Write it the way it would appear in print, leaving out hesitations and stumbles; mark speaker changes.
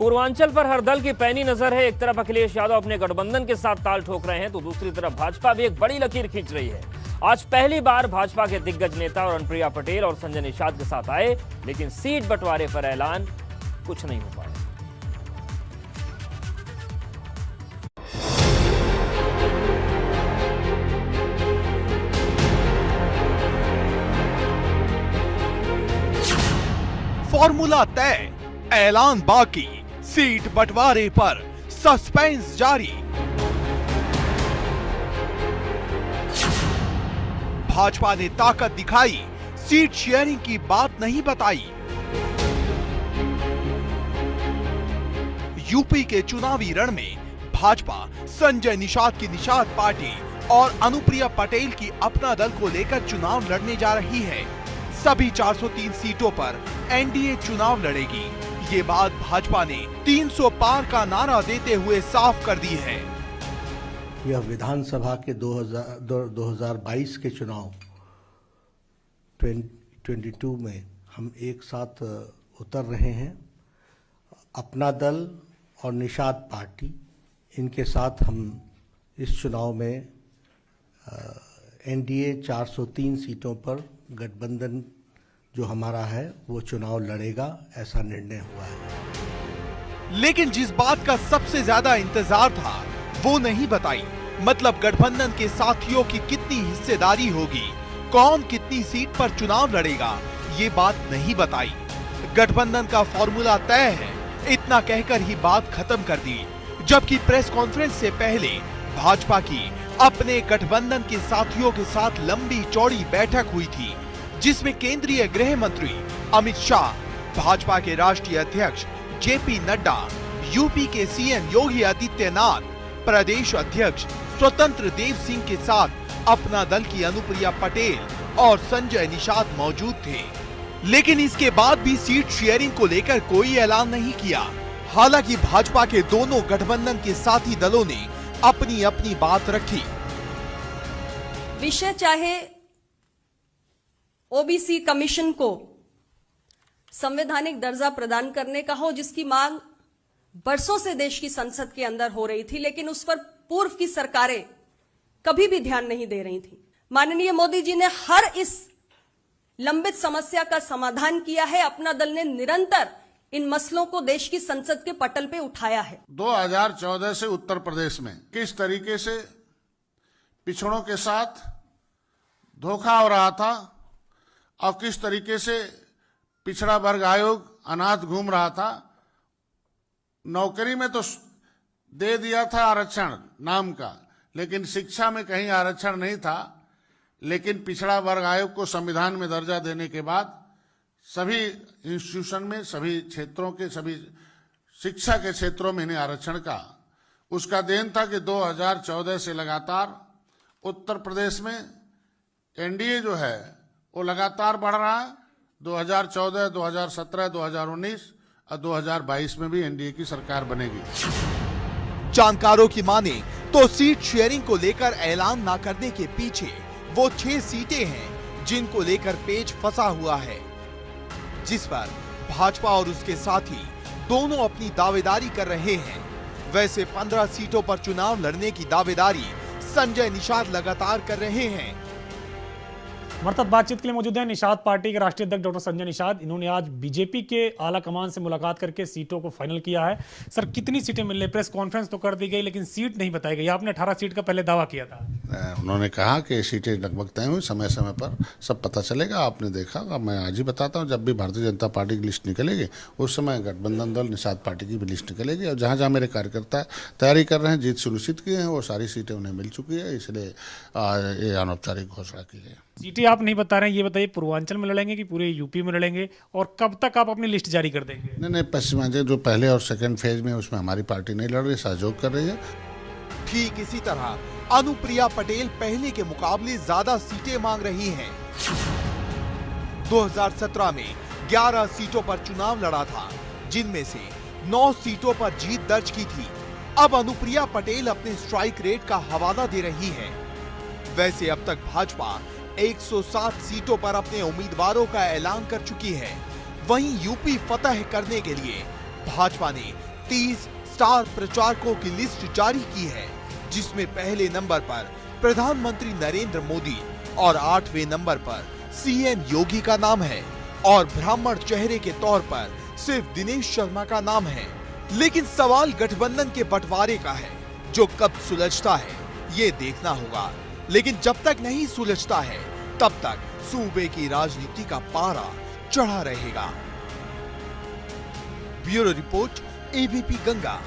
Speaker 1: पूर्वांचल पर हर दल की पैनी नजर है। एक तरफ अखिलेश यादव अपने गठबंधन के साथ ताल ठोक रहे हैं तो दूसरी तरफ भाजपा भी एक बड़ी लकीर खींच रही है। आज पहली बार भाजपा के दिग्गज नेता और अनुप्रिया पटेल और संजय निषाद के साथ आए, लेकिन सीट बंटवारे पर ऐलान कुछ नहीं हो पाया।
Speaker 2: फॉर्मूला तय, ऐलान बाकी, सीट बंटवारे पर सस्पेंस जारी। भाजपा ने ताकत दिखाई, सीट शेयरिंग की बात नहीं बताई। यूपी के चुनावी रण में भाजपा संजय निषाद की निषाद पार्टी और अनुप्रिया पटेल की अपना दल को लेकर चुनाव लड़ने जा रही है। सभी 403 सीटों पर एनडीए चुनाव लड़ेगी। ये बात भाजपा ने 300 पार का नारा देते हुए साफ कर दी है।
Speaker 3: यह विधानसभा के 2022 के चुनाव 2022 में हम एक साथ उतर रहे हैं। अपना दल और निषाद पार्टी, इनके साथ हम इस चुनाव में एनडीए 403 सीटों पर गठबंधन जो हमारा है वो चुनाव लड़ेगा, ऐसा निर्णय हुआ है।
Speaker 2: लेकिन जिस बात का सबसे ज्यादा इंतजार था वो नहीं बताई। मतलब गठबंधन के साथियों की कितनी हिस्सेदारी होगी, कौन कितनी सीट पर चुनाव लड़ेगा, ये बात नहीं बताई। गठबंधन का फॉर्मूला तय है, इतना कहकर ही बात खत्म कर दी। जबकि प्रेस कॉन्फ्रेंस से पहले भाजपा की अपने गठबंधन के साथियों के साथ लंबी चौड़ी बैठक हुई थी, जिसमें केंद्रीय गृह मंत्री अमित शाह, भाजपा के राष्ट्रीय अध्यक्ष जेपी नड्डा, यूपी के सीएम योगी आदित्यनाथ, प्रदेश अध्यक्ष स्वतंत्र देव सिंह के साथ अपना दल की अनुप्रिया पटेल और संजय निषाद मौजूद थे। लेकिन इसके बाद भी सीट शेयरिंग को लेकर कोई ऐलान नहीं किया। हालांकि भाजपा के दोनों गठबंधन के साथी दलों ने अपनी अपनी बात रखी।
Speaker 4: विषय चाहे ओबीसी कमीशन को संवैधानिक दर्जा प्रदान करने का हो, जिसकी मांग बरसों से देश की संसद के अंदर हो रही थी, लेकिन उस पर पूर्व की सरकारें कभी भी ध्यान नहीं दे रही थी। माननीय मोदी जी ने हर इस लंबित समस्या का समाधान किया है। अपना दल ने निरंतर इन मसलों को देश की संसद के पटल पे उठाया है।
Speaker 5: 2014 से उत्तर प्रदेश में किस तरीके से पिछड़ों के साथ धोखा हो रहा था और किस तरीके से पिछड़ा वर्ग आयोग अनाथ घूम रहा था। नौकरी में तो दे दिया था आरक्षण नाम का, लेकिन शिक्षा में कहीं आरक्षण नहीं था। लेकिन पिछड़ा वर्ग आयोग को संविधान में दर्जा देने के बाद सभी इंस्टीट्यूशन में, सभी क्षेत्रों के, सभी शिक्षा के क्षेत्रों में इन्हें आरक्षण का उसका देन था कि 2014 से लगातार उत्तर प्रदेश में एनडीए जो है वो लगातार बढ़ रहा है। 2014, 2017, 2019 और 2022 में भी एनडीए की सरकार बनेगी।
Speaker 2: जानकारों की माने तो सीट शेयरिंग को लेकर ऐलान न करने के पीछे वो 6 सीटें हैं जिनको लेकर पेच फंसा हुआ है, जिस पर भाजपा और उसके साथी दोनों अपनी दावेदारी कर रहे हैं। वैसे 15 सीटों पर चुनाव लड़ने की दावेदारी संजय निषाद लगातार कर रहे हैं।
Speaker 6: हमारे साथ बातचीत के लिए मौजूद है निषाद पार्टी के राष्ट्रीय अध्यक्ष डॉक्टर संजय निषाद। इन्होंने आज बीजेपी के आला कमान से मुलाकात करके सीटों को फाइनल किया है। सर, कितनी सीटें मिल रही? प्रेस कॉन्फ्रेंस तो कर दी गई, लेकिन सीट नहीं बताई गई। आपने 18 सीट का पहले दावा किया था।
Speaker 5: उन्होंने कहा कि सीटें लगभग तय हुई, समय समय पर सब पता चलेगा। आपने देखा, अब मैं आज ही बताता हूँ, जब भी भारतीय जनता पार्टी की लिस्ट निकलेगी उस समय गठबंधन दल निषाद पार्टी की भी लिस्ट निकलेगी। और जहाँ जहाँ मेरे कार्यकर्ता तैयारी कर रहे हैं, जीत सुनिश्चित किए हैं, वो सारी सीटें उन्हें मिल चुकी है। इसलिए ये अनौपचारिक घोषणा की है।
Speaker 6: सीटें आप नहीं बता रहे हैं, ये बताइए पूर्वांचल में लड़ेंगे कि पूरे यूपी में लड़ेंगे, और कब तक आप अपनी लिस्ट जारी कर देंगे?
Speaker 5: नहीं, पश्चिमांचल जो पहले और सेकंड फेज में उसमें हमारी पार्टी नहीं लड़ रही, सहयोग कर रही है।
Speaker 2: ठीक इसी तरह अनुप्रिया पटेल पहले के मुकाबले ज्यादा सीटें मांग रही हैं। 2017 में 11 सीटों पर चुनाव लड़ा था, जिनमें से 9 सीटों पर जीत दर्ज की थी। अब अनुप्रिया पटेल अपने स्ट्राइक रेट का हवाला दे रही है। वैसे अब तक भाजपा 107 सीटों पर अपने उम्मीदवारों का ऐलान कर चुकी है। वहीं यूपी फतह करने के लिए भाजपा ने 30 स्टार प्रचारकों की लिस्ट जारी की है, जिसमें पहले नंबर पर प्रधानमंत्री नरेंद्र मोदी और 8वें नंबर पर सीएम योगी का नाम है और ब्राह्मण चेहरे के तौर पर सिर्फ दिनेश शर्मा का नाम है। लेकिन सवाल गठबंधन के बंटवारे का है, जो कब सुलझता है ये देखना होगा। लेकिन जब तक नहीं सुलझता है तब तक सूबे की राजनीति का पारा चढ़ा रहेगा। Bureau report, ABP Ganga.